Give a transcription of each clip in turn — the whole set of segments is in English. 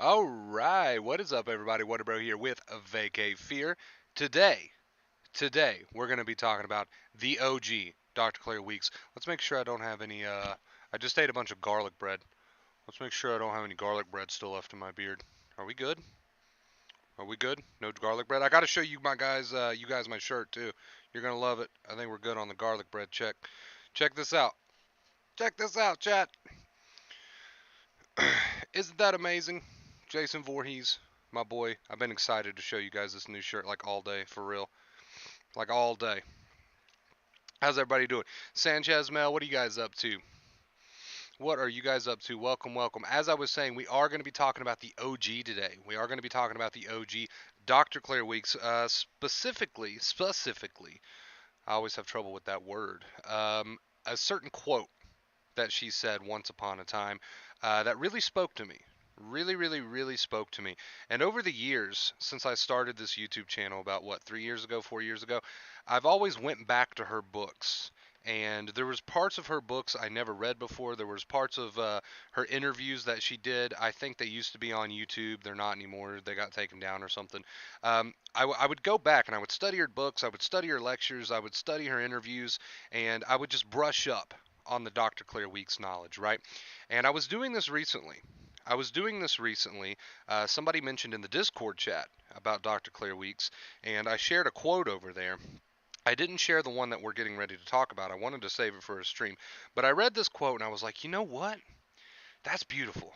All right, what is up, everybody? Wonderbro here with Vacate Fear. Today, we're going to be talking about the OG Dr. Claire Weeks. Let's make sure I don't have any. I just ate a bunch of garlic bread. Let's make sure I don't have any garlic bread still left in my beard. Are we good? Are we good? No garlic bread. I got to show you you guys my shirt too. You're gonna love it. I think we're good on the garlic bread. Check this out. Check this out, chat. Isn't that amazing? Jason Voorhees, my boy. I've been excited to show you guys this new shirt like all day, for real. Like all day. How's everybody doing? Sanchez Mel, what are you guys up to? What are you guys up to? Welcome, welcome. As I was saying, we are going to be talking about the OG today. We are going to be talking about the OG Dr. Claire Weeks, specifically. I always have trouble with that word. A certain quote that she said once upon a time that really spoke to me. Really, really, really spoke to me. And over the years, since I started this YouTube channel about what, 3 years ago, 4 years ago, I've always went back to her books. And there was parts of her books I never read before. There was parts of her interviews that she did. I think they used to be on YouTube. They're not anymore. They got taken down or something. I would go back and I would study her books. I would study her lectures. I would study her interviews, and I would just brush up on the Dr. Claire Weeks knowledge, right? And I was doing this recently. Somebody mentioned in the Discord chat about Dr. Claire Weeks, and I shared a quote over there. I didn't share the one that we're getting ready to talk about. I wanted to save it for a stream. But I read this quote and I was like, you know what? That's beautiful.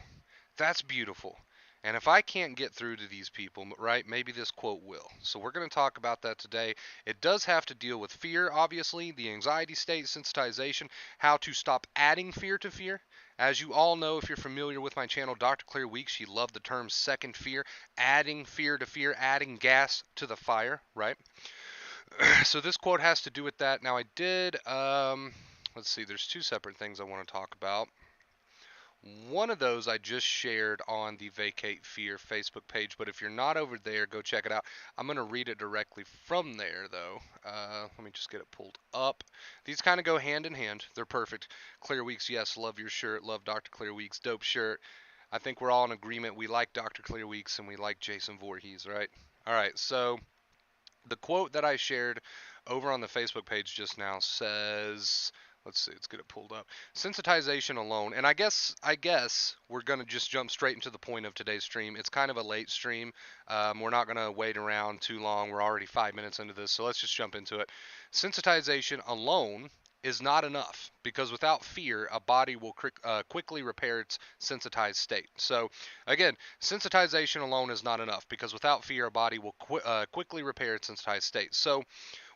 That's beautiful. And if I can't get through to these people, right, maybe this quote will. So we're going to talk about that today. It does have to deal with fear, obviously, the anxiety state, sensitization, how to stop adding fear to fear. As you all know, if you're familiar with my channel, Dr. Claire Weeks, she loved the term second fear, adding fear to fear, adding gas to the fire, right? So this quote has to do with that. Now I did, let's see, there's two separate things I want to talk about. One of those I just shared on the Vacate Fear Facebook page, but if you're not over there, go check it out. I'm going to read it directly from there, though. Let me just get it pulled up. These kind of go hand in hand. They're perfect. Claire Weeks, yes, love your shirt. Love Dr. Claire Weeks, dope shirt. I think we're all in agreement. We like Dr. Claire Weeks and we like Jason Voorhees, right? All right, so the quote that I shared over on the Facebook page just now says, let's see, let's get it pulled up. Sensitization alone, and I guess we're gonna just jump straight into the point of today's stream. It's kind of a late stream. We're not gonna wait around too long. We're already 5 minutes into this, so let's just jump into it. Sensitization alone is not enough because without fear, a body will quickly repair its sensitized state. So, again, sensitization alone is not enough because without fear, a body will quickly repair its sensitized state. So,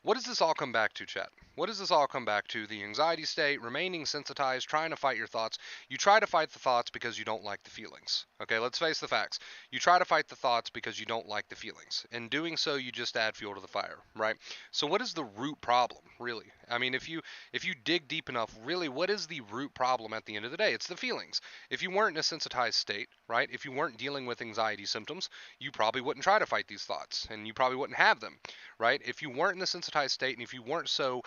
what does this all come back to, chat? What does this all come back to? The anxiety state, remaining sensitized, trying to fight your thoughts. You try to fight the thoughts because you don't like the feelings. Okay, let's face the facts. You try to fight the thoughts because you don't like the feelings. In doing so, you just add fuel to the fire, right? So what is the root problem, really? I mean, if you dig deep enough, really, what is the root problem at the end of the day? It's the feelings. If you weren't in a sensitized state, right? If you weren't dealing with anxiety symptoms, you probably wouldn't try to fight these thoughts, and you probably wouldn't have them, right? If you weren't in the sensitized state, and if you weren't so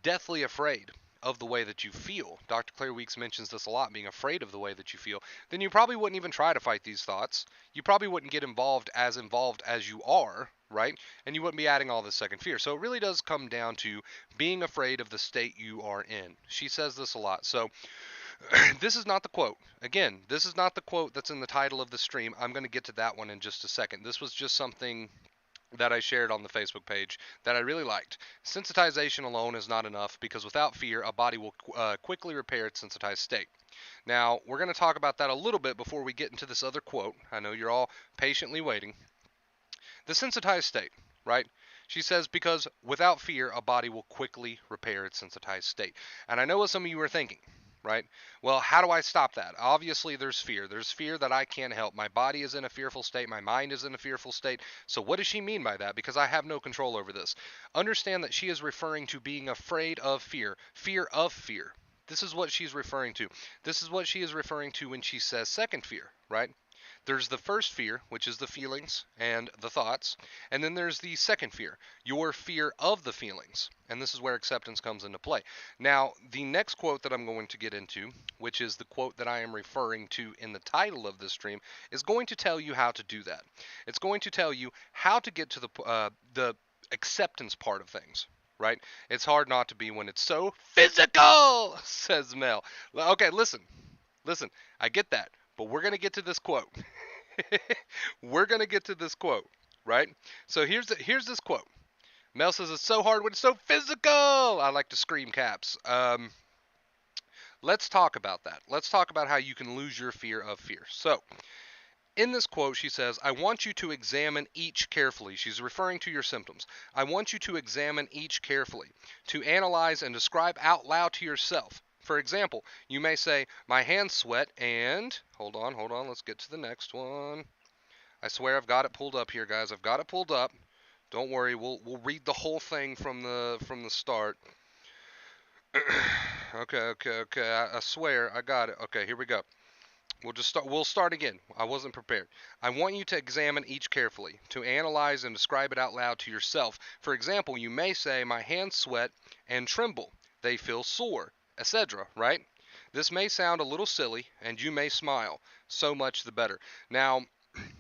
deathly afraid of the way that you feel, Dr. Claire Weeks mentions this a lot, being afraid of the way that you feel, then you probably wouldn't even try to fight these thoughts. You probably wouldn't get involved as you are, right? And you wouldn't be adding all this second fear. So it really does come down to being afraid of the state you are in. She says this a lot. So this is not the quote. Again, this is not the quote that's in the title of the stream. I'm going to get to that one in just a second. This was just something that I shared on the Facebook page that I really liked. Sensitization alone is not enough because without fear, a body will quickly repair its sensitized state. Now, we're going to talk about that a little bit before we get into this other quote. I know you're all patiently waiting. The sensitized state, right? She says, because without fear, a body will quickly repair its sensitized state. And I know what some of you are thinking, right? Well, how do I stop that? Obviously, there's fear. There's fear that I can't help. My body is in a fearful state. My mind is in a fearful state. So what does she mean by that? Because I have no control over this. Understand that she is referring to being afraid of fear. Fear of fear. This is what she's referring to. This is what she is referring to when she says second fear, right? There's the first fear, which is the feelings and the thoughts, and then there's the second fear, your fear of the feelings. And this is where acceptance comes into play. Now, the next quote that I'm going to get into, which is the quote that I am referring to in the title of this stream, is going to tell you how to do that. It's going to tell you how to get to the acceptance part of things. Right? It's hard not to be when it's so physical, says Mel. Okay, listen. I get that, but we're gonna get to this quote. We're gonna get to this quote, right? So here's this quote. Mel says it's so hard when it's so physical. I like to scream caps. Let's talk about that. Let's talk about how you can lose your fear of fear. So, in this quote, she says, I want you to examine each carefully. She's referring to your symptoms. I want you to examine each carefully, to analyze and describe out loud to yourself. For example, you may say, my hands sweat and, hold on, let's get to the next one. I swear I've got it pulled up here, guys. I've got it pulled up. Don't worry, we'll read the whole thing from the start. Okay. I swear I got it. Okay, here we go. We'll start again. I wasn't prepared. I want you to examine each carefully, to analyze and describe it out loud to yourself. For example, you may say, my hands sweat and tremble. They feel sore, etc., right? This may sound a little silly, and you may smile. So much the better. Now,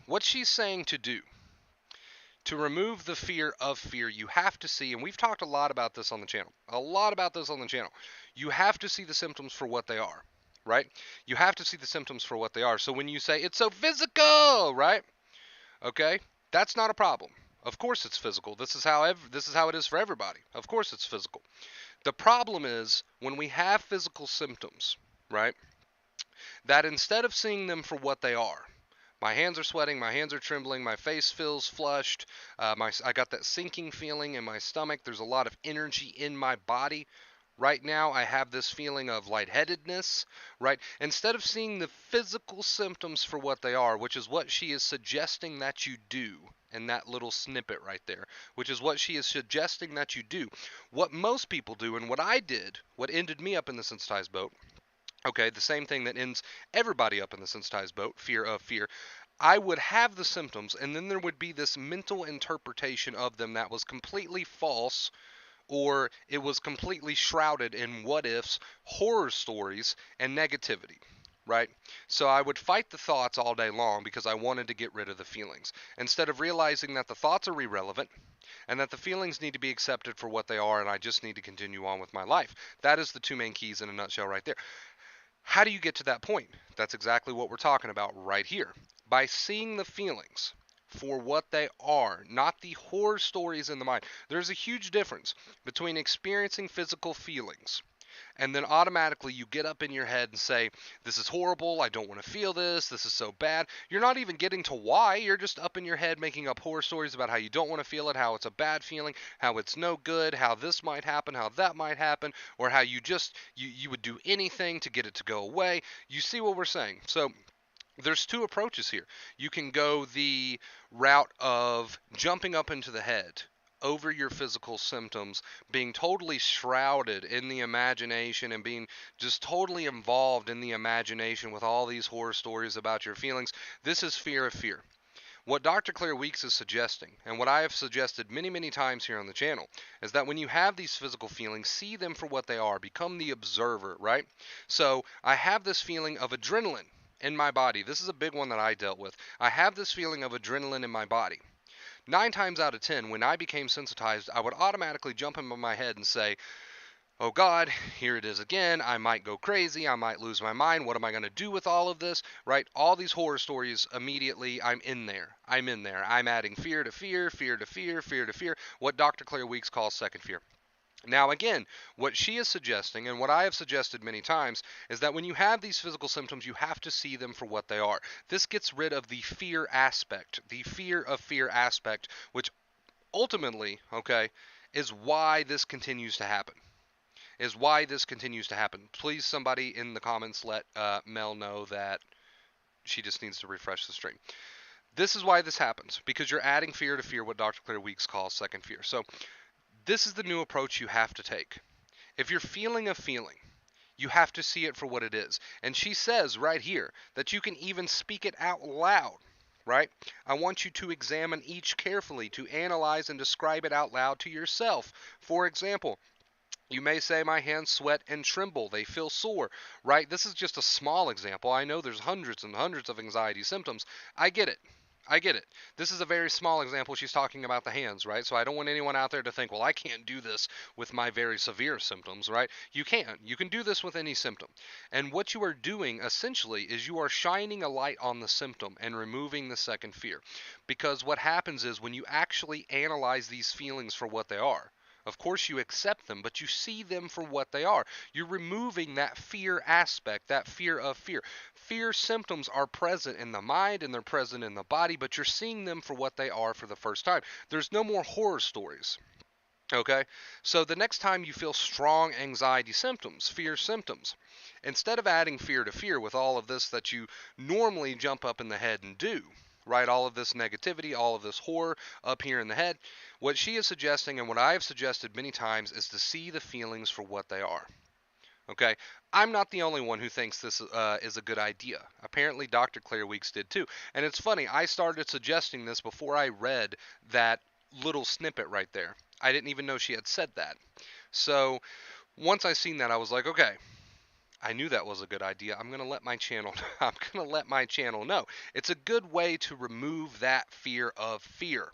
what she's saying to do, to remove the fear of fear, you have to see, and we've talked a lot about this on the channel, you have to see the symptoms for what they are, right? You have to see the symptoms for what they are. So when you say, it's so physical, right? Okay, that's not a problem. Of course it's physical. This is how it is for everybody. Of course it's physical. The problem is when we have physical symptoms, right, that instead of seeing them for what they are, my hands are sweating, my hands are trembling, my face feels flushed, I got that sinking feeling in my stomach, there's a lot of energy in my body. Right now, I have this feeling of lightheadedness, right? Instead of seeing the physical symptoms for what they are, which is what she is suggesting that you do in that little snippet right there, which is what she is suggesting that you do, what most people do, and what I did, what ended me up in the sensitized boat, okay, the same thing that ends everybody up in the sensitized boat, fear of fear. I would have the symptoms, and then there would be this mental interpretation of them that was completely false, or it was completely shrouded in what ifs, horror stories, and negativity, right? So I would fight the thoughts all day long because I wanted to get rid of the feelings, instead of realizing that the thoughts are irrelevant and that the feelings need to be accepted for what they are, and I just need to continue on with my life. That is the two main keys in a nutshell right there. How do you get to that point? That's exactly what we're talking about right here. By seeing the feelings for what they are, not the horror stories in the mind. There's a huge difference between experiencing physical feelings and then automatically you get up in your head and say, this is horrible, I don't want to feel this is so bad. You're not even getting to why, you're just up in your head making up horror stories about how you don't want to feel it, how it's a bad feeling, how it's no good, how this might happen, how that might happen, or how you would do anything to get it to go away. You see what we're saying? So there's two approaches here. You can go the route of jumping up into the head over your physical symptoms, being totally shrouded in the imagination and being just totally involved in the imagination with all these horror stories about your feelings. This is fear of fear. What Dr. Claire Weeks is suggesting, and what I have suggested many, many times here on the channel, is that when you have these physical feelings, see them for what they are. Become the observer, right? So I have this feeling of adrenaline in my body. This is a big one that I dealt with. I have this feeling of adrenaline in my body. 9 times out of 10, when I became sensitized, I would automatically jump into my head and say, oh God, here it is again. I might go crazy. I might lose my mind. What am I going to do with all of this? Right? All these horror stories, immediately, I'm in there. I'm adding fear to fear, fear to fear, fear to fear, what Dr. Claire Weeks calls second fear. Now, again, what she is suggesting, and what I have suggested many times, is that when you have these physical symptoms, you have to see them for what they are. This gets rid of the fear aspect, the fear of fear aspect, which ultimately, okay, is why this continues to happen. Please, somebody in the comments let Mel know that she just needs to refresh the stream. This is why this happens, because you're adding fear to fear, what Dr. Claire Weeks calls second fear. So this is the new approach you have to take. If you're feeling a feeling, You have to see it for what it is. And she says right here that you can even speak it out loud, right? I want you to examine each carefully, to analyze and describe it out loud to yourself. For example, you may say, my hands sweat and tremble. They feel sore, right? This is just a small example. I know there's hundreds and hundreds of anxiety symptoms. I get it. I get it. This is a very small example. She's talking about the hands, right? So I don't want anyone out there to think, well, I can't do this with my very severe symptoms, right? You can. You can do this with any symptom. And what you are doing essentially is you are shining a light on the symptom and removing the second fear. Because what happens is when you actually analyze these feelings for what they are, of course, you accept them, but you see them for what they are. You're removing that fear aspect, that fear of fear. Fear symptoms are present in the mind and they're present in the body, but you're seeing them for what they are for the first time. There's no more horror stories. Okay? So the next time you feel strong anxiety symptoms, fear symptoms, instead of adding fear to fear with all of this that you normally jump up in the head and do, right? All of this negativity, all of this horror up here in the head. What she is suggesting, and what I have suggested many times, is to see the feelings for what they are. Okay, I'm not the only one who thinks this is a good idea. Apparently, Dr. Claire Weeks did too. And it's funny, I started suggesting this before I read that little snippet right there. I didn't even know she had said that. So once I seen that, I was like, okay, I knew that was a good idea. I'm going to let my channel I'm going to let my channel know. It's a good way to remove that fear of fear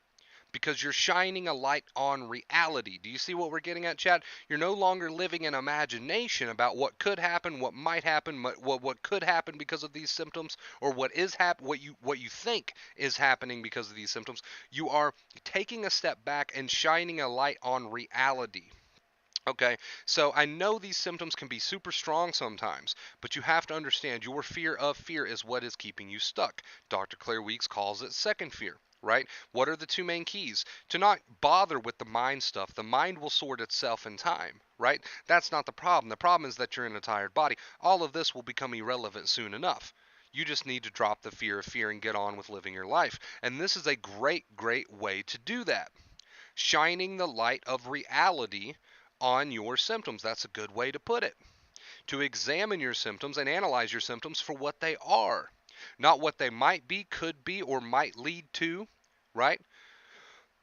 because you're shining a light on reality. Do you see what we're getting at, Chad? You're no longer living in imagination about what could happen, what might happen, what could happen because of these symptoms, or what you think is happening because of these symptoms. You are taking a step back and shining a light on reality. Okay, so I know these symptoms can be super strong sometimes, but you have to understand your fear of fear is what is keeping you stuck. Dr. Claire Weeks calls it second fear, right? What are the two main keys? To not bother with the mind stuff. The mind will sort itself in time, right? That's not the problem. The problem is that you're in a tired body. All of this will become irrelevant soon enough. You just need to drop the fear of fear and get on with living your life. And this is a great, great way to do that. Shining the light of reality on your symptoms. That's a good way to put it. To examine your symptoms and analyze your symptoms for what they are, not what they might be, could be, or might lead to, right?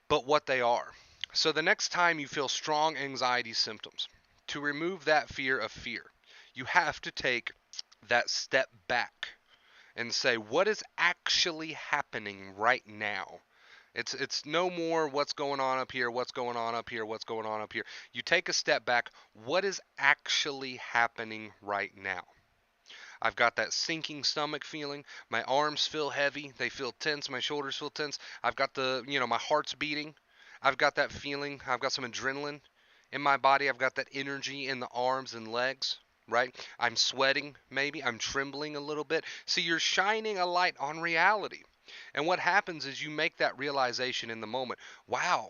But what they are. So the next time you feel strong anxiety symptoms, to remove that fear of fear, you have to take that step back and say, what is actually happening right now? It's no more what's going on up here, what's going on up here, what's going on up here. You take a step back. What is actually happening right now? I've got that sinking stomach feeling. My arms feel heavy. They feel tense. My shoulders feel tense. I've got my heart's beating. I've got that feeling. I've got some adrenaline in my body. I've got that energy in the arms and legs, right? I'm sweating, maybe. I'm trembling a little bit. See, you're shining a light on reality. And what happens is you make that realization in the moment. Wow,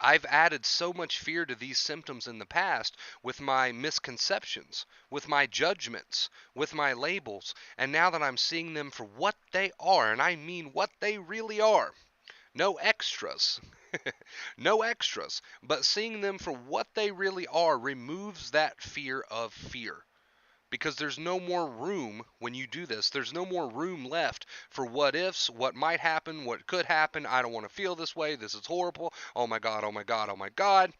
I've added so much fear to these symptoms in the past with my misconceptions, with my judgments, with my labels. And now that I'm seeing them for what they are, and I mean what they really are, no extras, no extras, but seeing them for what they really are removes that fear of fear. Because there's no more room when you do this. There's no more room left for what ifs, what might happen, what could happen. I don't want to feel this way. This is horrible. Oh my God, oh my God, oh my God.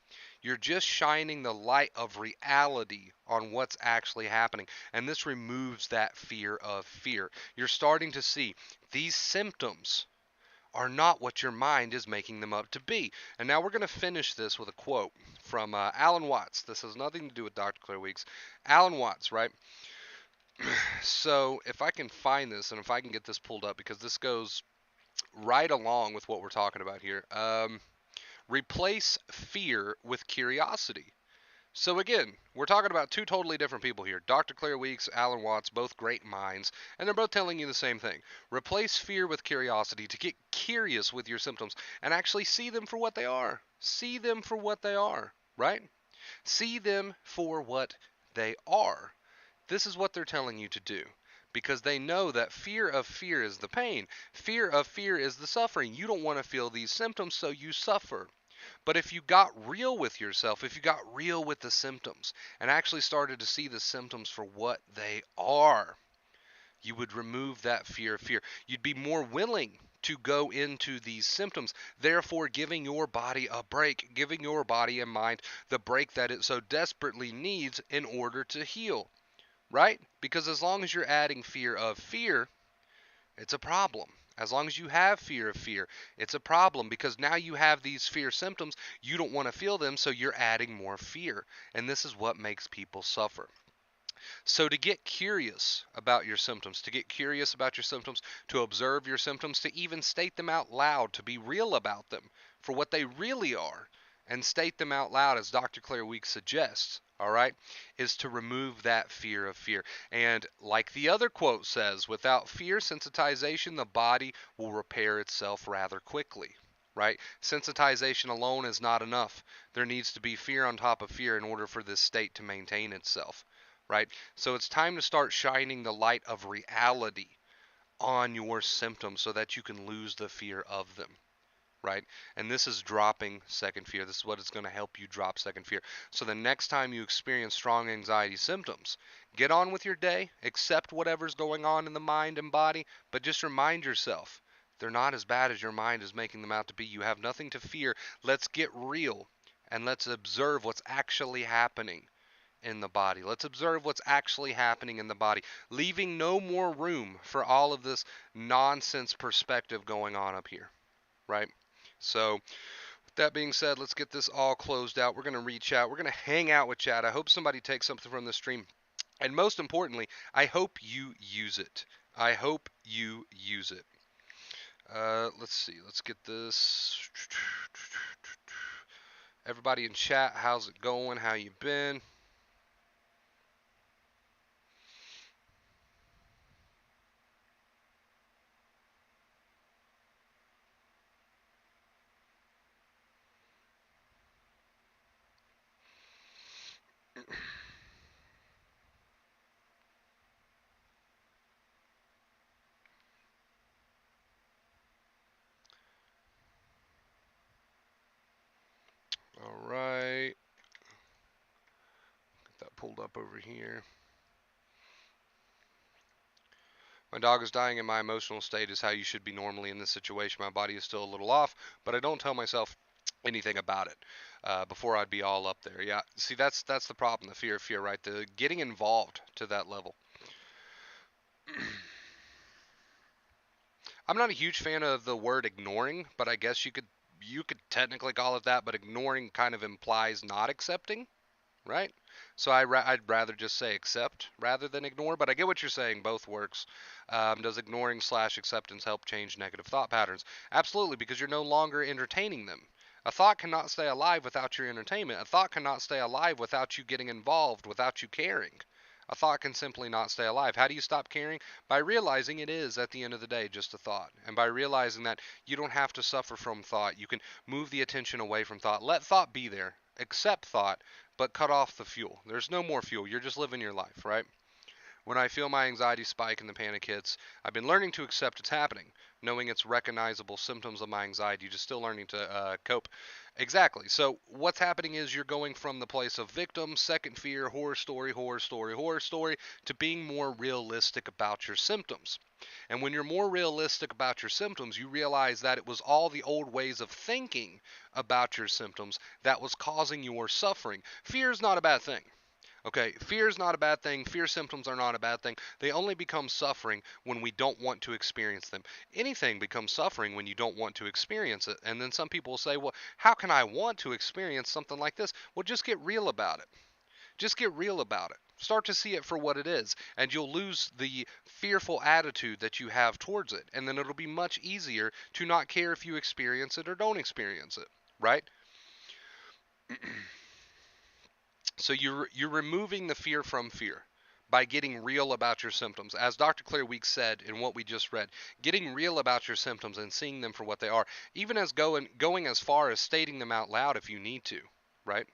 You're just shining the light of reality on what's actually happening. And this removes that fear of fear. You're starting to see these symptoms are not what your mind is making them up to be. And now we're going to finish this with a quote from Alan Watts. This has nothing to do with Dr. Claire Weeks. Alan Watts, right? So if I can find this and if I can get this pulled up, because this goes right along with what we're talking about here. Replace fear with curiosity. So again, we're talking about two totally different people here. Dr. Claire Weeks, Alan Watts, both great minds, and they're both telling you the same thing. Replace fear with curiosity, to get curious with your symptoms and actually see them for what they are. See them for what they are, right? See them for what they are. This is what they're telling you to do. Because they know that fear of fear is the pain. Fear of fear is the suffering. You don't want to feel these symptoms, so you suffer. But if you got real with yourself, if you got real with the symptoms and actually started to see the symptoms for what they are, you would remove that fear of fear. You'd be more willing to go into these symptoms, therefore giving your body a break, giving your body and mind the break that it so desperately needs in order to heal, right? Because as long as you're adding fear of fear, it's a problem. As long as you have fear of fear, it's a problem because now you have these fear symptoms. You don't want to feel them, so you're adding more fear. And this is what makes people suffer. So, to get curious about your symptoms, to get curious about your symptoms, to observe your symptoms, to even state them out loud, to be real about them for what they really are, and state them out loud as Dr. Claire Weeks suggests, all right, is to remove that fear of fear. And like the other quote says, without fear sensitization, the body will repair itself rather quickly. Right? Sensitization alone is not enough. There needs to be fear on top of fear in order for this state to maintain itself, right? So it's time to start shining the light of reality on your symptoms so that you can lose the fear of them, right? And this is dropping second fear. This is what is going to help you drop second fear. So the next time you experience strong anxiety symptoms, get on with your day, accept whatever's going on in the mind and body, but just remind yourself they're not as bad as your mind is making them out to be. You have nothing to fear. Let's get real and let's observe what's actually happening in the body. Let's observe what's actually happening in the body, leaving no more room for all of this nonsense perspective going on up here, right? So, with that being said, let's get this all closed out. We're going to reach out. We're going to hang out with chat. I hope somebody takes something from the stream. And most importantly, I hope you use it. I hope you use it. Let's see. Let's get this. Everybody in chat, how's it going? How you been? All right. Get that pulled up over here. My dog is dying and my emotional state is how you should be normally in this situation. My body is still a little off, but I don't tell myself anything about it. Before I'd be all up there. Yeah, see, that's the problem, the fear of fear, right? The getting involved to that level. I'm not a huge fan of the word ignoring, but I guess you could technically call it that, but ignoring kind of implies not accepting, right? So I'd rather just say accept rather than ignore, but I get what you're saying. Both works. Does ignoring slash acceptance help change negative thought patterns? Absolutely, because you're no longer entertaining them. A thought cannot stay alive without your entertainment. A thought cannot stay alive without you getting involved, without you caring. A thought can simply not stay alive. How do you stop caring? By realizing it is, at the end of the day, just a thought. And by realizing that you don't have to suffer from thought. You can move the attention away from thought. Let thought be there. Accept thought, but cut off the fuel. There's no more fuel. You're just living your life, right? When I feel my anxiety spike and the panic hits, I've been learning to accept it's happening, knowing it's recognizable symptoms of my anxiety, just still learning to cope. Exactly. So what's happening is you're going from the place of victim, second fear, horror story, horror story, horror story, to being more realistic about your symptoms. And when you're more realistic about your symptoms, you realize that it was all the old ways of thinking about your symptoms that was causing your suffering. Fear is not a bad thing. Okay, fear is not a bad thing. Fear symptoms are not a bad thing. They only become suffering when we don't want to experience them. Anything becomes suffering when you don't want to experience it. And then some people will say, well, how can I want to experience something like this? Well, just get real about it. Just get real about it. Start to see it for what it is, and you'll lose the fearful attitude that you have towards it. And then it'll be much easier to not care if you experience it or don't experience it, right? So you're removing the fear from fear by getting real about your symptoms. As Dr. Claire Weeks said in what we just read, getting real about your symptoms and seeing them for what they are, even as going as far as stating them out loud if you need to, right?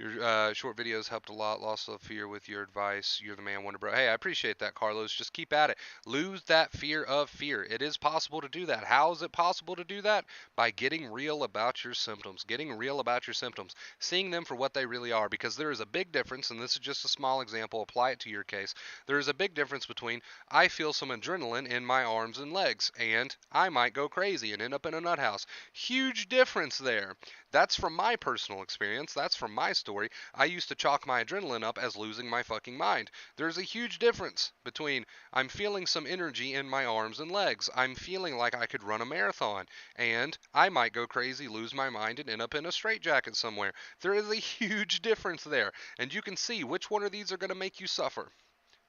Your short videos helped a lot. Lost of fear with your advice. You're the man, Wonder Bro. Hey, I appreciate that, Carlos. Just keep at it. Lose that fear of fear. It is possible to do that. How is it possible to do that? By getting real about your symptoms. Getting real about your symptoms. Seeing them for what they really are. Because there is a big difference, and this is just a small example. Apply it to your case. There is a big difference between I feel some adrenaline in my arms and legs, and I might go crazy and end up in a nut house. Huge difference there. That's from my personal experience. That's from my story. I used to chalk my adrenaline up as losing my fucking mind. There's a huge difference between I'm feeling some energy in my arms and legs. I'm feeling like I could run a marathon. And I might go crazy, lose my mind, and end up in a straitjacket somewhere. There is a huge difference there. And you can see which one of these are going to make you suffer.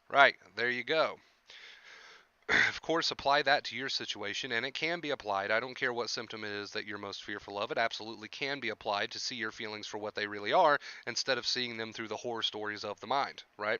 Right, there you go. Of course, apply that to your situation, and it can be applied. I don't care what symptom it is that you're most fearful of. It absolutely can be applied to see your feelings for what they really are instead of seeing them through the horror stories of the mind, right?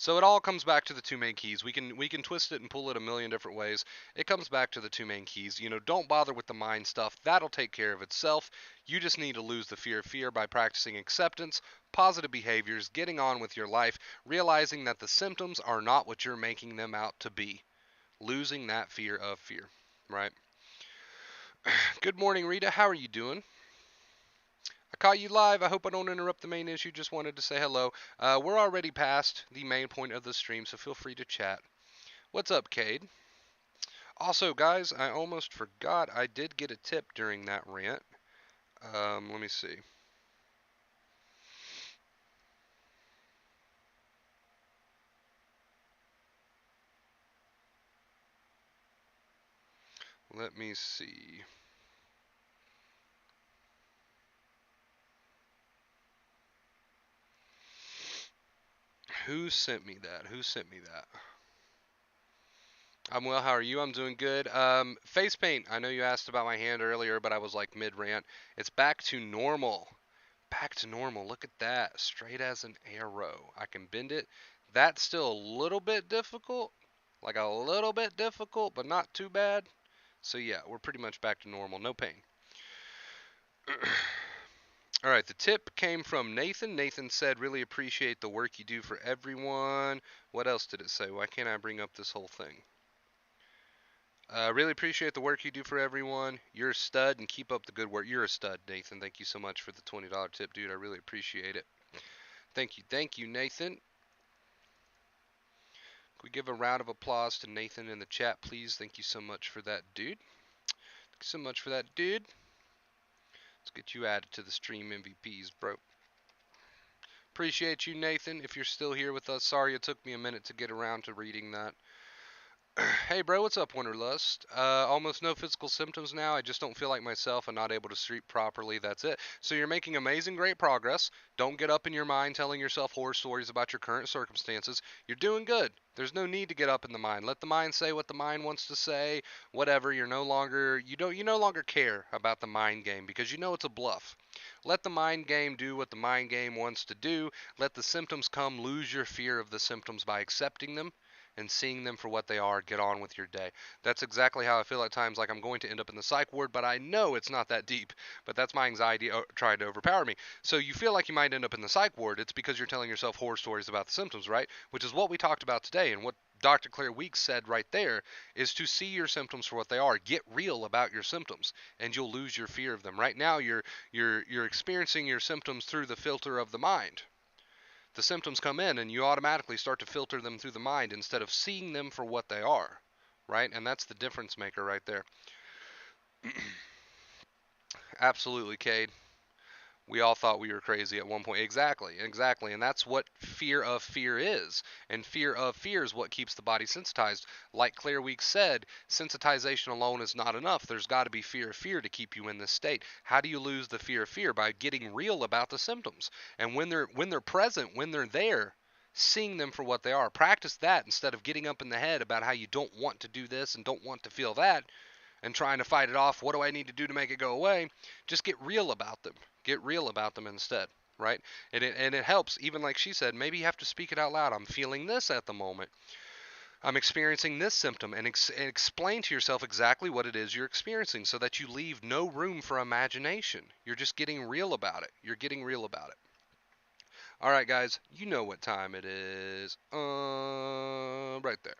So it all comes back to the two main keys. We can twist it and pull it a million different ways. It comes back to the two main keys. Don't bother with the mind stuff. That'll take care of itself. You just need to lose the fear of fear by practicing acceptance, positive behaviors, getting on with your life, realizing that the symptoms are not what you're making them out to be. Losing that fear of fear, right? Good morning, Rita. How are you doing? I caught you live. I hope I don't interrupt the main issue. Just wanted to say hello. We're already past the main point of the stream, so feel free to chat. What's up, Cade? Also, guys, I almost forgot I did get a tip during that rant. Let me see. Let me see. Who sent me that? Who sent me that? I'm well. How are you? I'm doing good. Face paint. I know you asked about my hand earlier, but I was like mid rant. It's back to normal. Back to normal. Look at that. Straight as an arrow. I can bend it. That's still a little bit difficult. Like a little bit difficult, but not too bad. So yeah, we're pretty much back to normal. No pain. All right, the tip came from Nathan. Nathan said, really appreciate the work you do for everyone. What else did it say? Why can't I bring up this whole thing? Really appreciate the work you do for everyone. You're a stud and keep up the good work. You're a stud, Nathan. Thank you so much for the $20 tip, dude. I really appreciate it. Thank you, Nathan. Can we give a round of applause to Nathan in the chat, please? Thank you so much for that, dude. Thank you so much for that, dude. Let's get you added to the stream MVPs, bro. Appreciate you, Nathan. If you're still here with us, sorry it took me a minute to get around to reading that. Hey bro, what's up, Wonderlust? Almost no physical symptoms now. I just don't feel like myself and not able to sleep properly. That's it. So you're making amazing, great progress. Don't get up in your mind telling yourself horror stories about your current circumstances. You're doing good. There's no need to get up in the mind. Let the mind say what the mind wants to say. Whatever. You no longer care about the mind game because you know it's a bluff. Let the mind game do what the mind game wants to do. Let the symptoms come. Lose your fear of the symptoms by accepting them and seeing them for what they are. Get on with your day. That's exactly how I feel at times, like I'm going to end up in the psych ward, but I know it's not that deep. But that's my anxiety trying to overpower me. So you feel like you might end up in the psych ward. It's because you're telling yourself horror stories about the symptoms, right? Which is what we talked about today, and what Dr. Claire Weeks said right there is to see your symptoms for what they are. Get real about your symptoms, and you'll lose your fear of them. Right now, you're experiencing your symptoms through the filter of the mind. The symptoms come in and you automatically start to filter them through the mind instead of seeing them for what they are, right? And that's the difference maker right there. Absolutely, Cade. We all thought we were crazy at one point. Exactly. And that's what fear of fear is. And fear of fear is what keeps the body sensitized. Like Claire Weeks said, sensitization alone is not enough. There's got to be fear of fear to keep you in this state. How do you lose the fear of fear? By getting real about the symptoms. And when they're present, when they're there, seeing them for what they are. Practice that instead of getting up in the head about how you don't want to do this and don't want to feel that and trying to fight it off. What do I need to do to make it go away? Just get real about them. Get real about them instead, right? And it helps. Even like she said, maybe you have to speak it out loud. I'm feeling this at the moment. I'm experiencing this symptom, and explain to yourself exactly what it is you're experiencing so that you leave no room for imagination. You're just getting real about it. You're getting real about it. All right, guys, you know what time it is. Right there.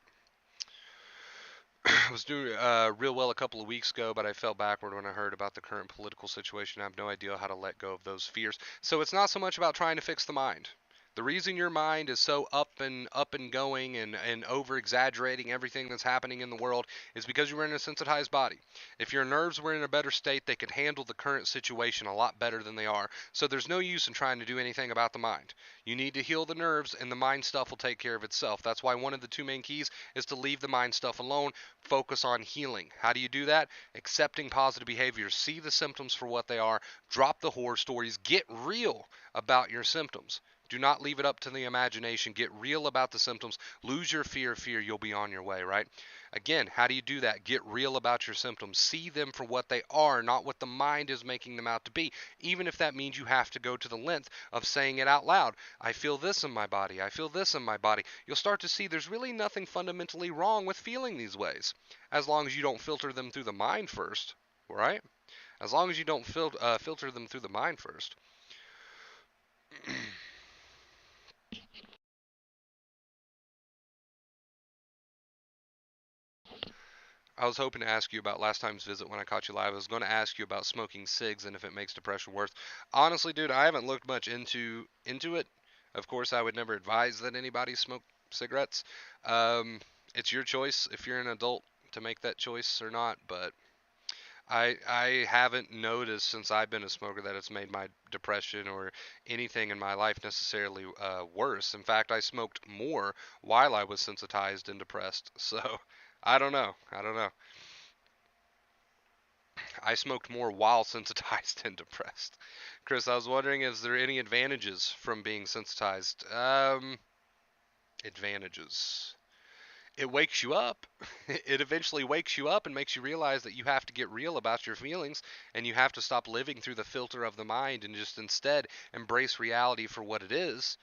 I was doing real well a couple of weeks ago, but I fell backward when I heard about the current political situation. I have no idea how to let go of those fears. So it's not so much about trying to fix the mind. The reason your mind is so up and going and over exaggerating everything that's happening in the world is because you're in a sensitized body. If your nerves were in a better state, they could handle the current situation a lot better than they are. So there's no use in trying to do anything about the mind. You need to heal the nerves, and the mind stuff will take care of itself. That's why one of the two main keys is to leave the mind stuff alone. Focus on healing. How do you do that? Accepting positive behaviors. See the symptoms for what they are. Drop the horror stories. Get real about your symptoms. Do not leave it up to the imagination. Get real about the symptoms. Lose your fear. You'll be on your way, right? Again, how do you do that? Get real about your symptoms. See them for what they are, not what the mind is making them out to be. Even if that means you have to go to the length of saying it out loud. I feel this in my body. I feel this in my body. You'll start to see there's really nothing fundamentally wrong with feeling these ways, as long as you don't filter them through the mind first, right? As long as you don't filter them through the mind first. I was hoping to ask you about last time's visit when I caught you live. I was going to ask you about smoking cigs and if it makes depression worse. Honestly, dude, I haven't looked much into it. Of course, I would never advise that anybody smoke cigarettes. Um, it's your choice if you're an adult to make that choice or not. But I haven't noticed since I've been a smoker that it's made my depression or anything in my life necessarily worse. In fact, I smoked more while I was sensitized and depressed. So I don't know. I don't know. I smoked more while sensitized and depressed. Chris, I was wondering, is there any advantages from being sensitized? Advantages. It wakes you up. It eventually wakes you up and makes you realize that you have to get real about your feelings and you have to stop living through the filter of the mind and just instead embrace reality for what it is.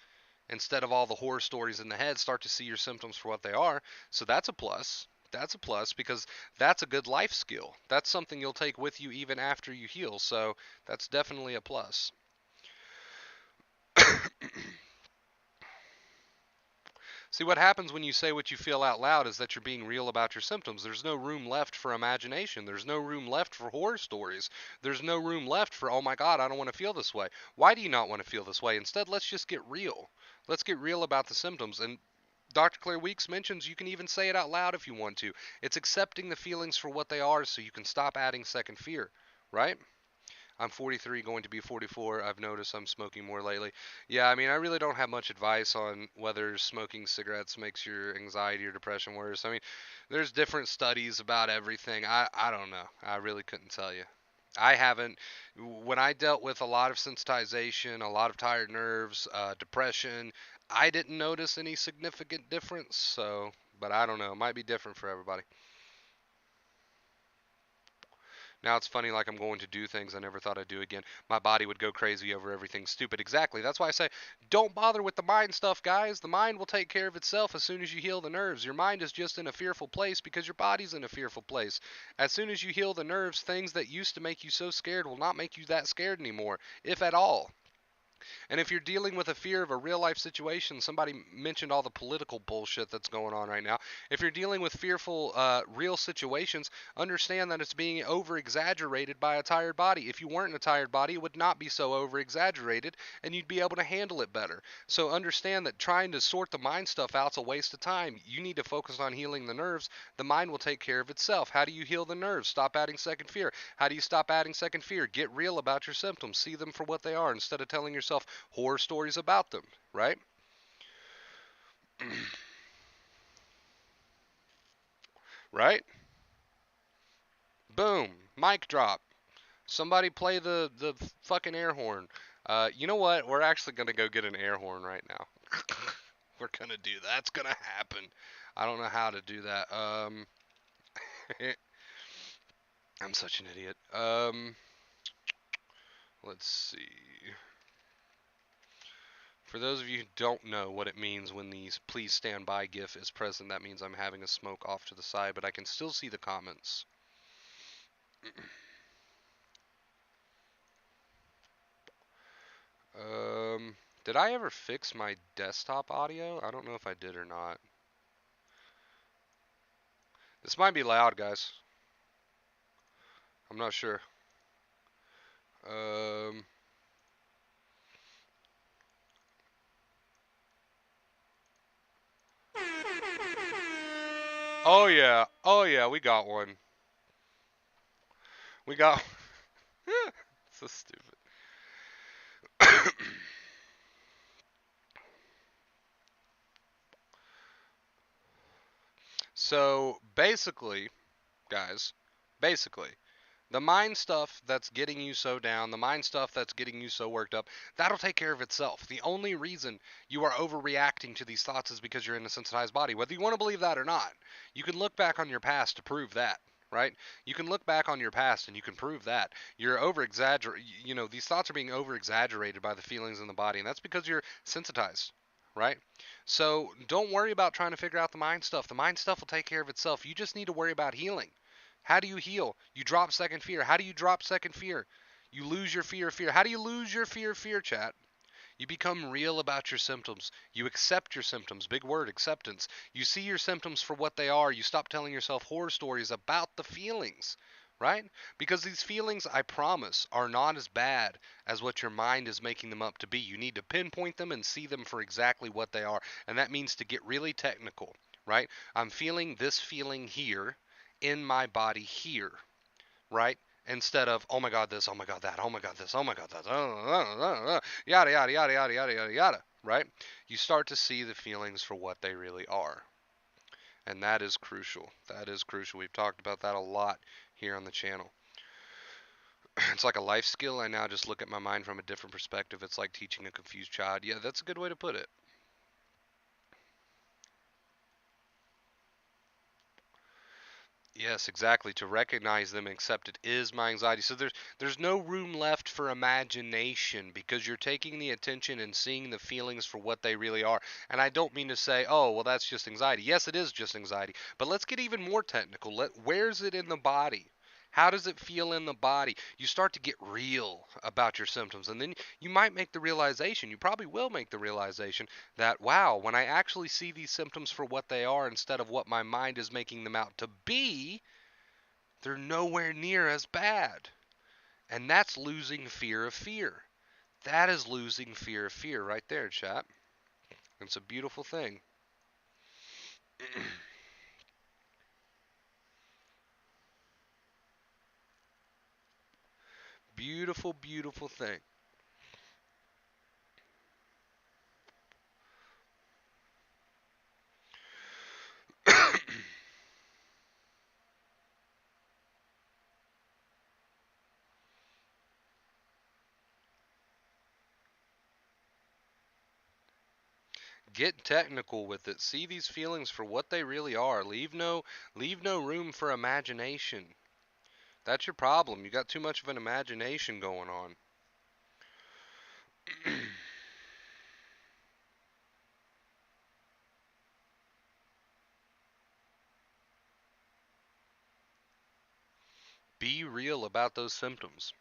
Instead of all the horror stories in the head, start to see your symptoms for what they are. So that's a plus. That's a plus because that's a good life skill. That's something you'll take with you even after you heal. So that's definitely a plus. See, what happens when you say what you feel out loud is that you're being real about your symptoms. There's no room left for imagination. There's no room left for horror stories. There's no room left for, oh my God, I don't want to feel this way. Why do you not want to feel this way? Instead, let's just get real. Let's get real about the symptoms. And Dr. Claire Weeks mentions you can even say it out loud if you want to. It's accepting the feelings for what they are so you can stop adding second fear, right? I'm 43, going to be 44. I've noticed I'm smoking more lately. Yeah, I mean, I really don't have much advice on whether smoking cigarettes makes your anxiety or depression worse. I mean, there's different studies about everything. I don't know. I really couldn't tell you. I haven't. When I dealt with a lot of sensitization, a lot of tired nerves, depression, I didn't notice any significant difference. So, but I don't know. It might be different for everybody. Now it's funny, like I'm going to do things I never thought I'd do again. My body would go crazy over everything stupid. Exactly. That's why I say, don't bother with the mind stuff, guys. The mind will take care of itself as soon as you heal the nerves. Your mind is just in a fearful place because your body's in a fearful place. As soon as you heal the nerves, things that used to make you so scared will not make you that scared anymore, if at all. And if you're dealing with a fear of a real life situation, somebody mentioned all the political bullshit that's going on right now. If you're dealing with fearful, real situations, understand that it's being over exaggerated by a tired body. If you weren't in a tired body, it would not be so over exaggerated and you'd be able to handle it better. So understand that trying to sort the mind stuff out's a waste of time. You need to focus on healing the nerves. The mind will take care of itself. How do you heal the nerves? Stop adding second fear. How do you stop adding second fear? Get real about your symptoms. See them for what they are instead of telling yourself horror stories about them, right? Right? Boom. Mic drop. Somebody play the fucking air horn. You know what? We're actually gonna go get an air horn right now. We're gonna do that. That's gonna happen. I don't know how to do that. I'm such an idiot. Let's see. For those of you who don't know what it means when the please stand by gif is present, that means I'm having a smoke off to the side, but I can still see the comments. Did I ever fix my desktop audio? I don't know if I did or not. This might be loud, guys. I'm not sure. Oh yeah, we got one. We got. So stupid. So basically, guys, basically, the mind stuff that's getting you so down, the mind stuff that's getting you so worked up, that'll take care of itself. The only reason you are overreacting to these thoughts is because you're in a sensitized body. Whether you want to believe that or not, you can look back on your past to prove that, right? You can look back on your past and you can prove that. You're over exaggerating, these thoughts are being over exaggerated by the feelings in the body, and that's because you're sensitized. Right? So don't worry about trying to figure out the mind stuff. The mind stuff will take care of itself. You just need to worry about healing. How do you heal? You drop second fear. How do you drop second fear? You lose your fear of fear. How do you lose your fear of fear, chat? You become real about your symptoms. You accept your symptoms. Big word, acceptance. You see your symptoms for what they are. You stop telling yourself horror stories about the feelings, right? Because these feelings, I promise, are not as bad as what your mind is making them up to be. You need to pinpoint them and see them for exactly what they are. And that means to get really technical, right? I'm feeling this feeling here in my body here, right? Instead of, oh my God, this, oh my God, that, oh my God, this, oh my God, that, yada, yada, yada, yada, yada, yada, yada, right? You start to see the feelings for what they really are. And that is crucial. That is crucial. We've talked about that a lot here on the channel. It's like a life skill. I now just look at my mind from a different perspective. It's like teaching a confused child. Yeah, that's a good way to put it. Yes, exactly. To recognize them and accept it is my anxiety. So there's no room left for imagination because you're taking the attention and seeing the feelings for what they really are. And I don't mean to say, oh, well, that's just anxiety. Yes, it is just anxiety. But let's get even more technical. Where's it in the body? How does it feel in the body? You start to get real about your symptoms, and then you might make the realization, you probably will make the realization that, wow, when I actually see these symptoms for what they are instead of what my mind is making them out to be, they're nowhere near as bad. And that's losing fear of fear. That is losing fear of fear right there, chat. It's a beautiful thing. Beautiful, beautiful thing. Get technical with it. See these feelings for what they really are. Leave no room for imagination. That's your problem. You got too much of an imagination going on. Be real about those symptoms.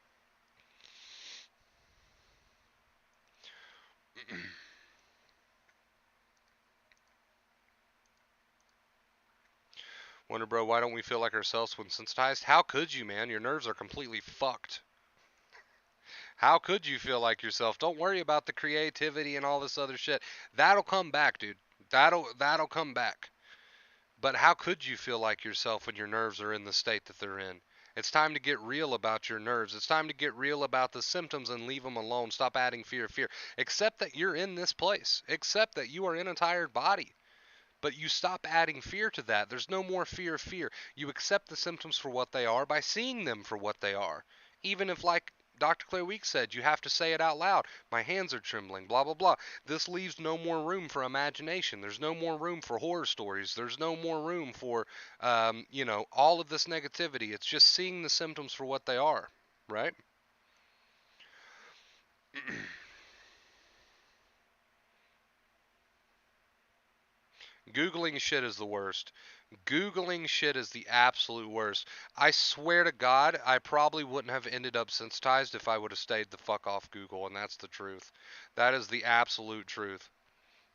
Wonder, bro, why don't we feel like ourselves when sensitized? How could you, man? Your nerves are completely fucked. How could you feel like yourself? Don't worry about the creativity and all this other shit. That'll come back, dude. That'll come back. But how could you feel like yourself when your nerves are in the state that they're in? It's time to get real about your nerves. It's time to get real about the symptoms and leave them alone. Stop adding fear, fear. Accept that you're in this place. Accept that you are in a tired body. But you stop adding fear to that. There's no more fear, fear. You accept the symptoms for what they are by seeing them for what they are. Even if, like Dr. Claire Weeks said, you have to say it out loud. My hands are trembling, blah, blah, blah. This leaves no more room for imagination. There's no more room for horror stories. There's no more room for, all of this negativity. It's just seeing the symptoms for what they are, right? Googling shit is the worst. Googling shit is the absolute worst. I swear to God, I probably wouldn't have ended up sensitized if I would have stayed the fuck off Google, and that's the truth. That is the absolute truth.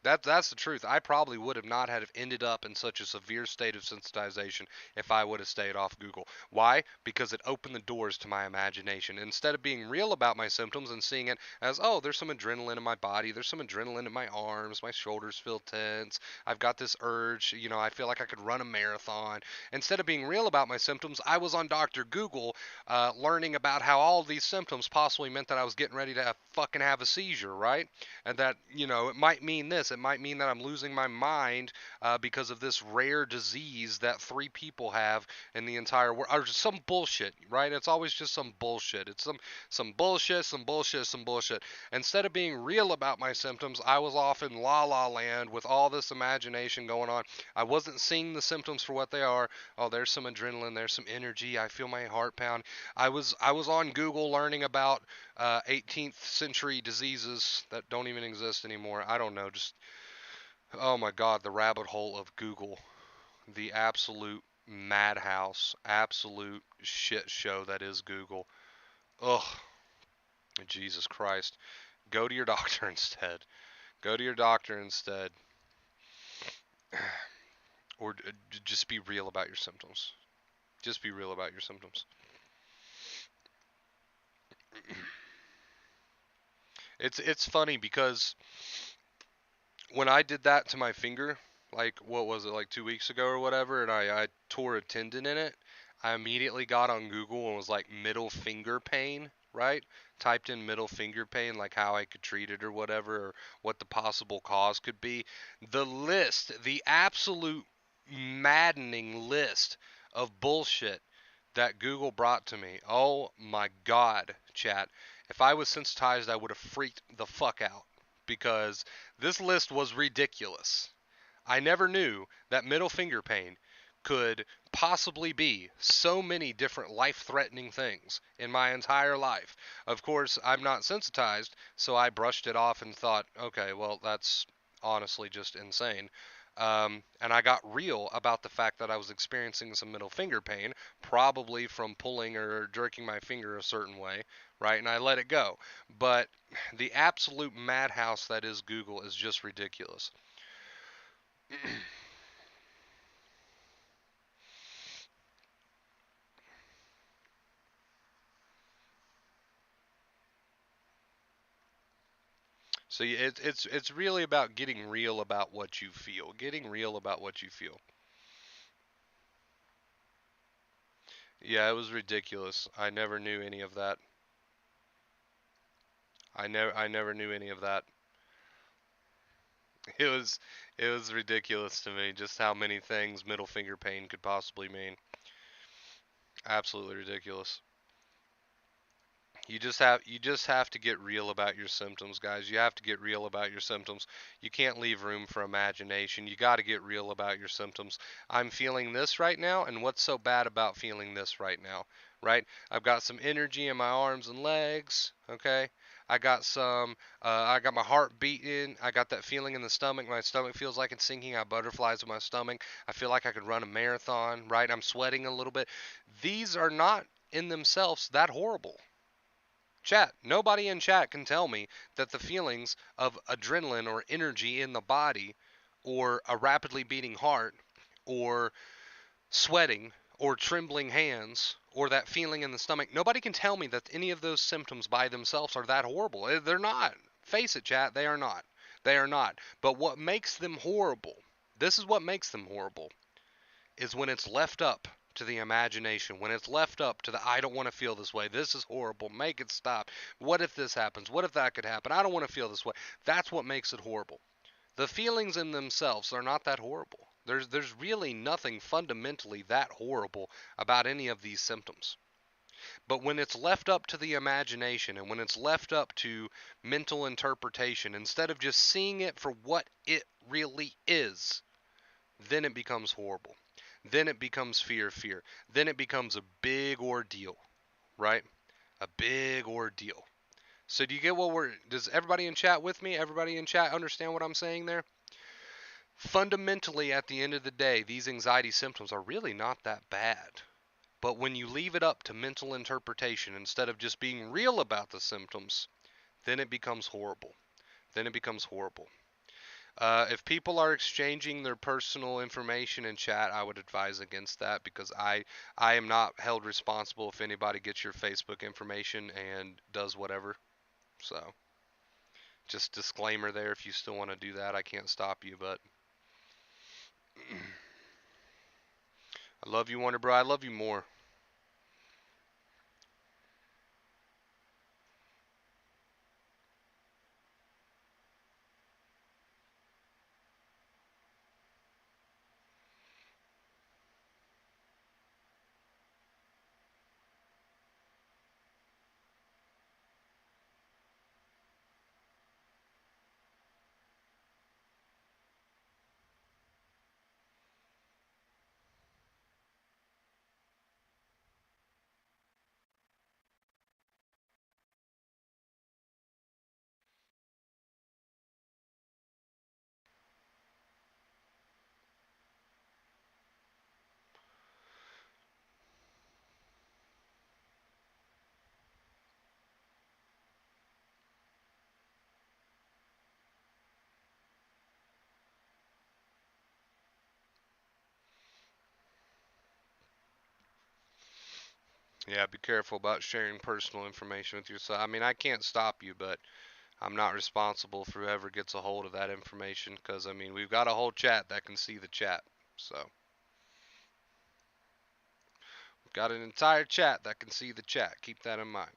That's the truth. I probably would have not have ended up in such a severe state of sensitization if I would have stayed off Google. Why? Because it opened the doors to my imagination. Instead of being real about my symptoms and seeing it as, oh, there's some adrenaline in my body, there's some adrenaline in my arms, my shoulders feel tense, I've got this urge, I feel like I could run a marathon. Instead of being real about my symptoms, I was on Dr. Google learning about how all these symptoms possibly meant that I was getting ready to fucking have a seizure, right? And that it might mean this. It might mean that I'm losing my mind because of this rare disease that 3 people have in the entire world, or just some bullshit, right? It's always just some bullshit. It's some bullshit, some bullshit, some bullshit. Instead of being real about my symptoms, I was off in la la land with all this imagination going on. I wasn't seeing the symptoms for what they are. Oh, there's some adrenaline, there's some energy. I feel my heart pound. I was on Google learning about 18th century diseases that don't even exist anymore. I don't know. Just, oh my God, the rabbit hole of Google. The absolute madhouse, absolute shit show that is Google. Ugh, Jesus Christ. Go to your doctor instead. Go to your doctor instead. Or just be real about your symptoms. Just be real about your symptoms. It's funny because when I did that to my finger, like what was it, like 2 weeks ago or whatever, and I tore a tendon in it, I immediately got on Google and was like middle finger pain, right? Typed in middle finger pain, like how I could treat it or whatever, or what the possible cause could be. The absolute maddening list of bullshit that Google brought to me. Oh my God, chat. If I was sensitized, I would have freaked the fuck out because this list was ridiculous. I never knew that middle finger pain could possibly be so many different life threatening things in my entire life. Of course, I'm not sensitized, so I brushed it off and thought, okay, well, that's honestly just insane. And I got real about the fact that I was experiencing some middle finger pain, probably from pulling or jerking my finger a certain way, right? And I let it go. But the absolute madhouse that is Google is just ridiculous. So it's really about getting real about what you feel. Getting real about what you feel. Yeah, it was ridiculous. I never knew any of that. I never knew any of that. It was it was ridiculous to me just how many things middle finger pain could possibly mean. Absolutely ridiculous. You just have to get real about your symptoms, guys. You have to get real about your symptoms. You can't leave room for imagination. You got to get real about your symptoms. I'm feeling this right now, and what's so bad about feeling this right now? Right? I've got some energy in my arms and legs, okay? I got my heart beating. I got that feeling in the stomach. My stomach feels like it's sinking. I have butterflies in my stomach. I feel like I could run a marathon, right? I'm sweating a little bit. These are not in themselves that horrible. Chat. Nobody in chat can tell me that the feelings of adrenaline or energy in the body, or a rapidly beating heart, or sweating, or trembling hands, or that feeling in the stomach, nobody can tell me that any of those symptoms by themselves are that horrible. They're not. Face it, chat. They are not. They are not. But what makes them horrible, this is what makes them horrible, is when it's left up to the imagination, when it's left up to the I don't want to feel this way. This is horrible. Make it stop. What if this happens? What if that could happen? I don't want to feel this way. That's what makes it horrible. The feelings in themselves are not that horrible. There's really nothing fundamentally that horrible about any of these symptoms. But when it's left up to the imagination and when it's left up to mental interpretation, instead of just seeing it for what it really is, then it becomes horrible. Then it becomes fear. Then it becomes a big ordeal, right? A big ordeal. So do you get what does everybody in chat with me? Everybody in chat understand what I'm saying there? Fundamentally, at the end of the day, these anxiety symptoms are really not that bad. But when you leave it up to mental interpretation instead of just being real about the symptoms, then it becomes horrible. Then it becomes horrible. If people are exchanging their personal information in chat, I would advise against that because I am not held responsible if anybody gets your Facebook information and does whatever. So, just disclaimer there. If you still want to do that, I can't stop you. But I love you, Wonder Bro. I love you more. Yeah, be careful about sharing personal information with yourself. I mean, I can't stop you, but I'm not responsible for whoever gets a hold of that information because, I mean, we've got a whole chat that can see the chat. So, we've got an entire chat that can see the chat. Keep that in mind.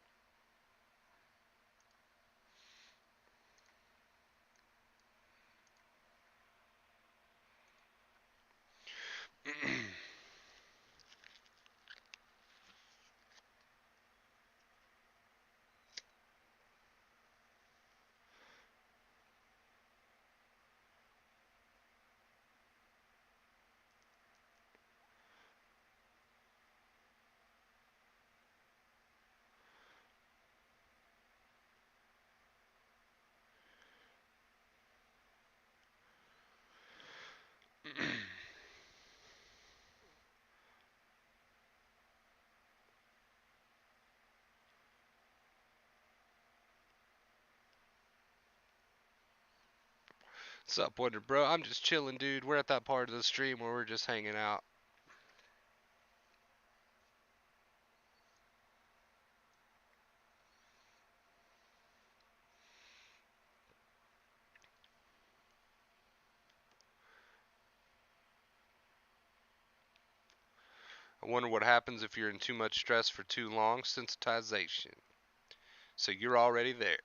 What's up, Wonder Bro? I'm just chilling, dude. We're at that part of the stream where we're just hanging out. I wonder what happens if you're in too much stress for too long. Sensitization. So you're already there.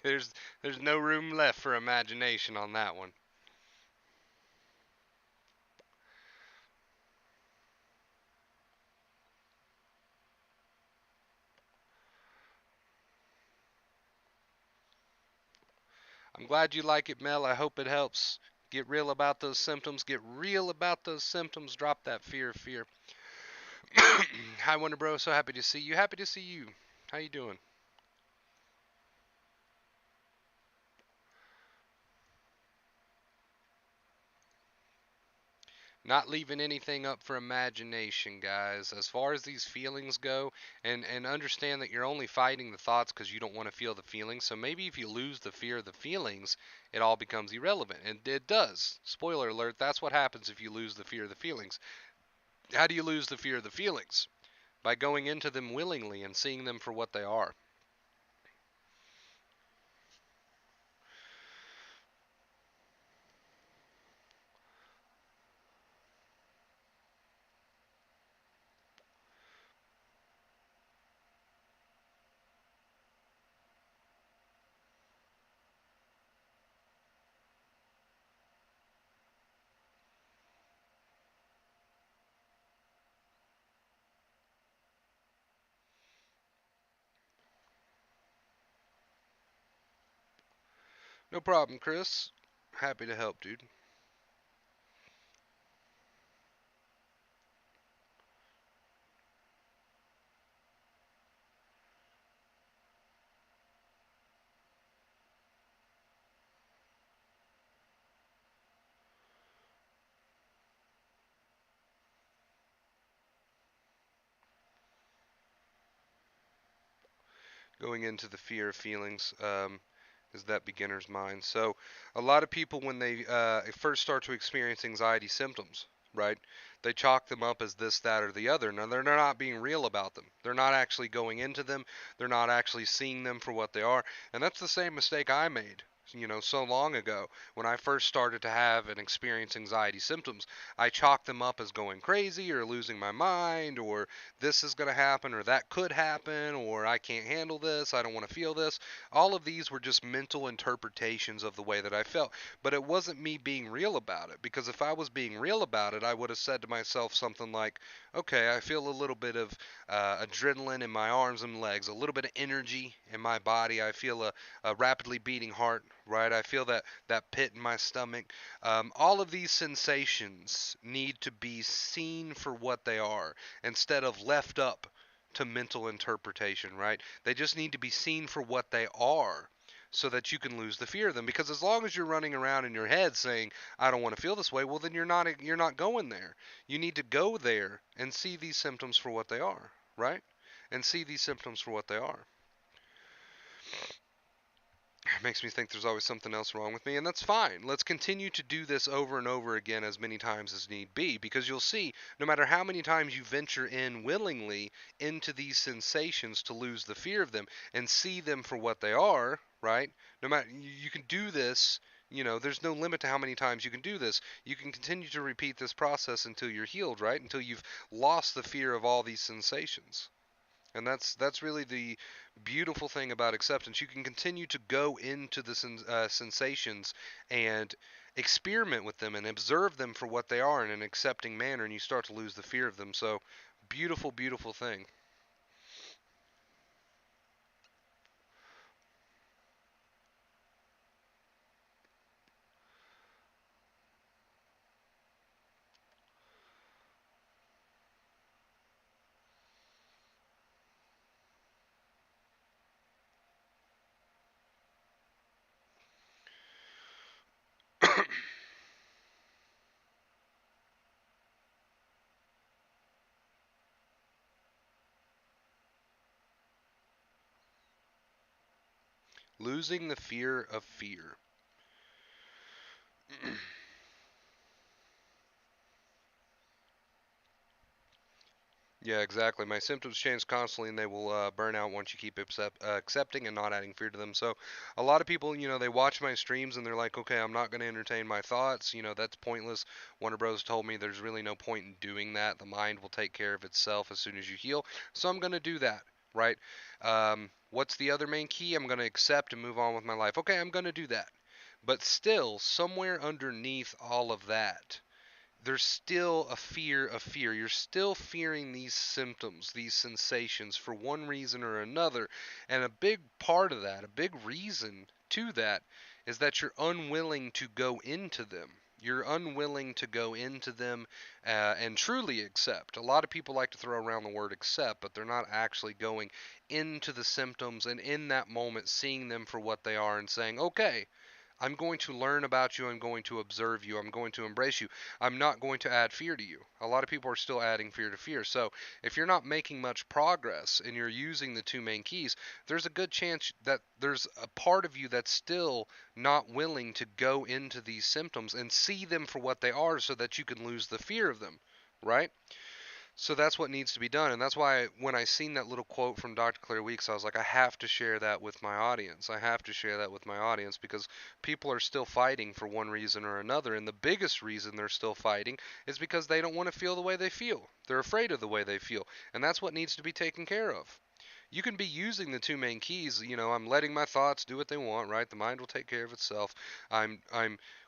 there's no room left for imagination on that one. I'm glad you like it, Mel. I hope it helps. Get real about those symptoms. Get real about those symptoms. Drop that fear. Hi, Wonder Bro. So happy to see you. Happy to see you. How you doing? Not leaving anything up for imagination, guys. As far as these feelings go, and understand that you're only fighting the thoughts because you don't want to feel the feelings. So maybe if you lose the fear of the feelings, it all becomes irrelevant, and it does. Spoiler alert: that's what happens if you lose the fear of the feelings. How do you lose the fear of the feelings? By going into them willingly and seeing them for what they are. No problem, Chris. Happy to help, dude. Going into the fear of feelings, is that beginner's mind. So a lot of people, when they first start to experience anxiety symptoms, right, they chalk them up as this, that, or the other. Now they're not being real about them. They're not actually going into them. They're not actually seeing them for what they are. And that's the same mistake I made. So long ago, when I first started to have and experience anxiety symptoms, I chalked them up as going crazy or losing my mind, or this is going to happen, or that could happen, or I can't handle this, I don't want to feel this. All of these were just mental interpretations of the way that I felt. But it wasn't me being real about it, because if I was being real about it, I would have said to myself something like, okay, I feel a little bit of adrenaline in my arms and legs, a little bit of energy in my body. I feel a rapidly beating heart, right? I feel that pit in my stomach. All of these sensations need to be seen for what they are instead of left up to mental interpretation, right? They just need to be seen for what they are so that you can lose the fear of them. Because as long as you're running around in your head saying, I don't want to feel this way, well then you're not going there. You need to go there and see these symptoms for what they are, right? And see these symptoms for what they are. It makes me think there's always something else wrong with me, and that's fine. Let's continue to do this over and over again as many times as need be, because you'll see, no matter how many times you venture in willingly into these sensations to lose the fear of them and see them for what they are, right? No matter, you can do this. There's no limit to how many times you can do this. You can continue to repeat this process until you're healed, right? Until you've lost the fear of all these sensations. And that's really the beautiful thing about acceptance. You can continue to go into the sensations and experiment with them and observe them for what they are in an accepting manner, and you start to lose the fear of them. So, beautiful, beautiful thing. Losing the fear of fear. Yeah, exactly. My symptoms change constantly, and they will burn out once you keep accepting and not adding fear to them. So, a lot of people, they watch my streams and they're like, okay, I'm not going to entertain my thoughts. That's pointless. Wonder Bros told me there's really no point in doing that. The mind will take care of itself as soon as you heal. So, I'm going to do that, right? What's the other main key? I'm going to accept and move on with my life. Okay, I'm going to do that. But still, somewhere underneath all of that, there's still a fear of fear. You're still fearing these symptoms, these sensations for one reason or another. And a big part of that, a big reason to that, is that you're unwilling to go into them. You're unwilling to go into them and truly accept. A lot of people like to throw around the word accept, but they're not actually going into the symptoms and in that moment seeing them for what they are and saying, okay, I'm going to learn about you. I'm going to observe you. I'm going to embrace you. I'm not going to add fear to you. A lot of people are still adding fear to fear. So if you're not making much progress and you're using the two main keys, there's a good chance that there's a part of you that's still not willing to go into these symptoms and see them for what they are so that you can lose the fear of them, right? So that's what needs to be done, and that's why when I seen that little quote from Dr. Claire Weeks, I was like, I have to share that with my audience. I have to share that with my audience because people are still fighting for one reason or another, and the biggest reason they're still fighting is because they don't want to feel the way they feel. They're afraid of the way they feel, and that's what needs to be taken care of. You can be using the two main keys. I'm letting my thoughts do what they want, right? The mind will take care of itself. I'm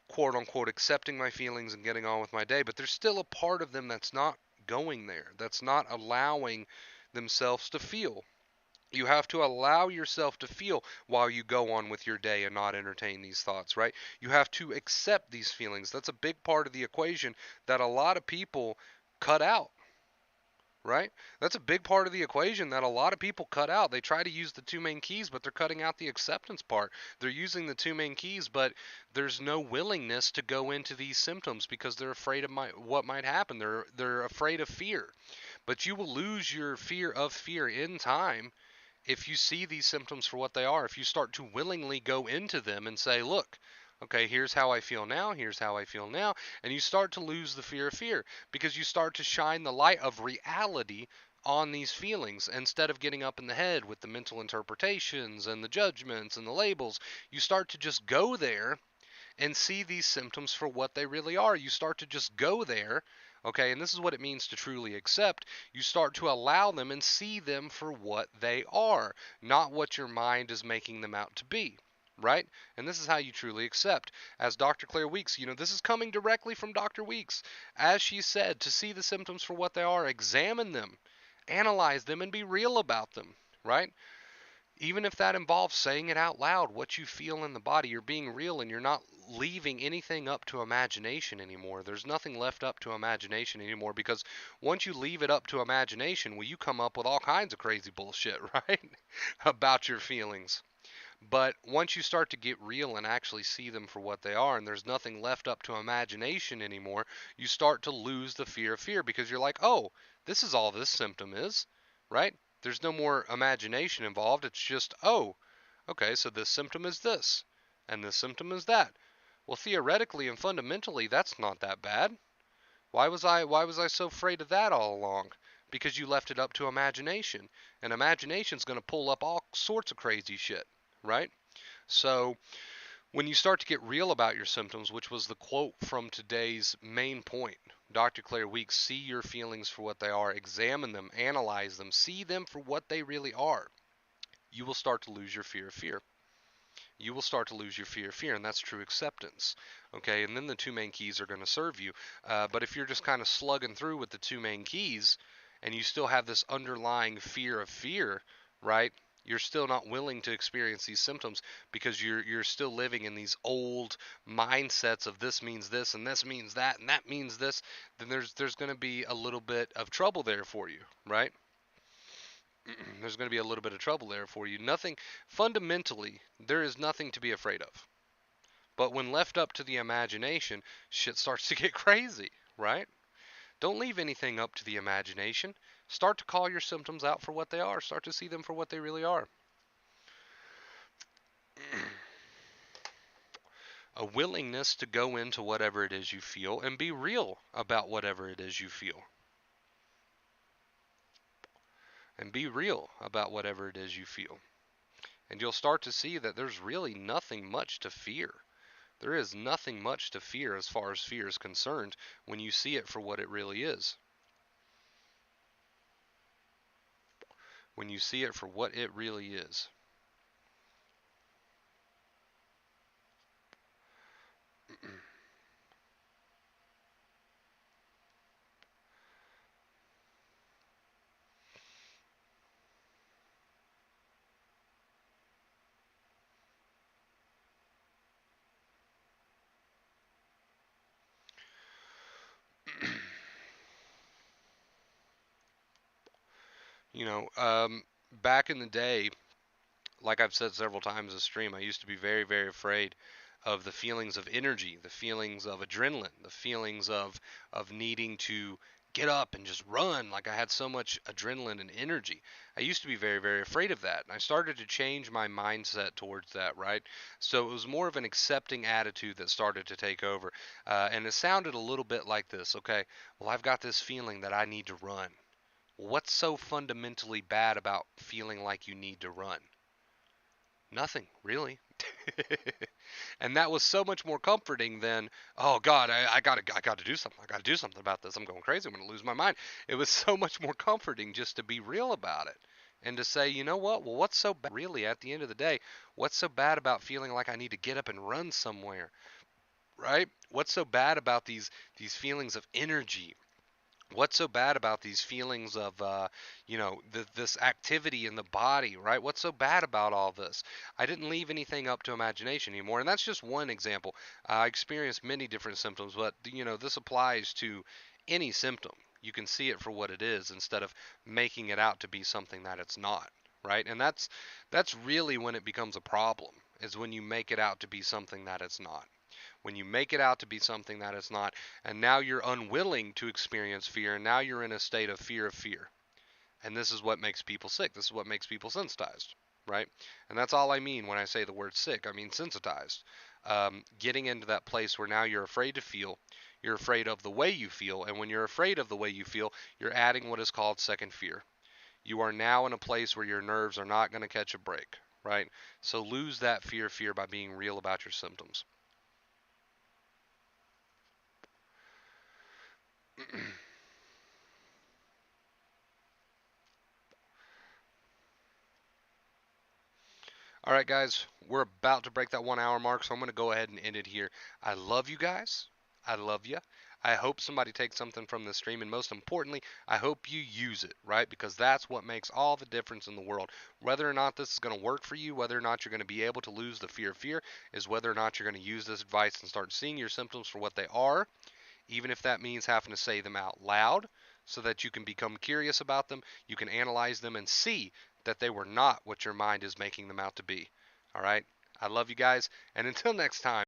quote unquote accepting my feelings and getting on with my day, but there's still a part of them that's not going there. That's not allowing themselves to feel. You have to allow yourself to feel while you go on with your day and not entertain these thoughts, right? You have to accept these feelings. That's a big part of the equation that a lot of people cut out, right? That's a big part of the equation that a lot of people cut out. They try to use the two main keys, but they're cutting out the acceptance part. They're using the two main keys, but there's no willingness to go into these symptoms because they're afraid of what might happen. They're afraid of fear. But you will lose your fear of fear in time if you see these symptoms for what they are, if you start to willingly go into them and say, look, okay, here's how I feel now, here's how I feel now, and you start to lose the fear of fear because you start to shine the light of reality on these feelings instead of getting up in the head with the mental interpretations and the judgments and the labels. You start to just go there and see these symptoms for what they really are. You start to just go there, okay, and this is what it means to truly accept. You start to allow them and see them for what they are, not what your mind is making them out to be. Right? And this is how you truly accept. As Dr. Claire Weeks, this is coming directly from Dr. Weeks. As she said, to see the symptoms for what they are, examine them, analyze them, and be real about them. Right? Even if that involves saying it out loud, what you feel in the body, you're being real and you're not leaving anything up to imagination anymore. There's nothing left up to imagination anymore because once you leave it up to imagination, well, you come up with all kinds of crazy bullshit, right? About your feelings. But once you start to get real and actually see them for what they are, and there's nothing left up to imagination anymore, you start to lose the fear of fear because you're like, oh, this is all this symptom is, right? There's no more imagination involved. It's just, oh, okay, so this symptom is this, and this symptom is that. Well, theoretically and fundamentally, that's not that bad. Why was I so afraid of that all along? Because you left it up to imagination, and imagination's going to pull up all sorts of crazy shit, right? So when you start to get real about your symptoms, which was the quote from today's main point, Dr. Claire Weeks, see your feelings for what they are, examine them, analyze them, see them for what they really are. You will start to lose your fear of fear. You will start to lose your fear of fear, and that's true acceptance. Okay, and then the two main keys are going to serve you. But if you're just kind of slugging through with the two main keys, and you still have this underlying fear of fear, right? You're still not willing to experience these symptoms because you're still living in these old mindsets of this means this and this means that and that means this. Then there's going to be a little bit of trouble there for you, right? There's going to be a little bit of trouble there for you. Nothing, fundamentally, there is nothing to be afraid of. But when left up to the imagination, shit starts to get crazy, right? Don't leave anything up to the imagination. Start to call your symptoms out for what they are. Start to see them for what they really are. A willingness to go into whatever it is you feel and be real about whatever it is you feel. And be real about whatever it is you feel. And you'll start to see that there's really nothing much to fear. There is nothing much to fear as far as fear is concerned when you see it for what it really is. When you see it for what it really is. You know, back in the day, like I've said several times in the stream, I used to be very, very afraid of the feelings of energy, the feelings of adrenaline, the feelings of needing to get up and just run. Like I had so much adrenaline and energy. I used to be very, very afraid of that. And I started to change my mindset towards that, right? So it was more of an accepting attitude that started to take over. And it sounded a little bit like this, okay? Well, I've got this feeling that I need to run. What's so fundamentally bad about feeling like you need to run? Nothing, really. And that was so much more comforting than, oh God, I gotta do something. I gotta do something about this. I'm going crazy. I'm gonna lose my mind. It was so much more comforting just to be real about it. And to say, you know what? Well, what's so bad, really, at the end of the day, what's so bad about feeling like I need to get up and run somewhere, right? What's so bad about these feelings of energy? What's so bad about these feelings of this activity in the body, right? What's so bad about all this? I didn't leave anything up to imagination anymore, and that's just one example. I experienced many different symptoms, but this applies to any symptom. You can see it for what it is instead of making it out to be something that it's not, right? And that's really when it becomes a problem, is when you make it out to be something that it's not. When you make it out to be something that it's not, and now you're unwilling to experience fear, and now you're in a state of fear of fear. And this is what makes people sick. This is what makes people sensitized, right? And that's all I mean when I say the word sick. I mean sensitized. Getting into that place where now you're afraid to feel, you're afraid of the way you feel, and when you're afraid of the way you feel, you're adding what is called second fear. You are now in a place where your nerves are not going to catch a break, right? So lose that fear by being real about your symptoms. All right, guys, we're about to break that 1 hour mark, so I'm going to go ahead and end it here. I love you guys. I love you. I hope somebody takes something from this stream, and most importantly, I hope you use it, right? Because that's what makes all the difference in the world. Whether or not this is going to work for you, whether or not you're going to be able to lose the fear, is whether or not you're going to use this advice and start seeing your symptoms for what they are, even if that means having to say them out loud so that you can become curious about them, you can analyze them and see that they were not what your mind is making them out to be. All right? I love you guys, and until next time.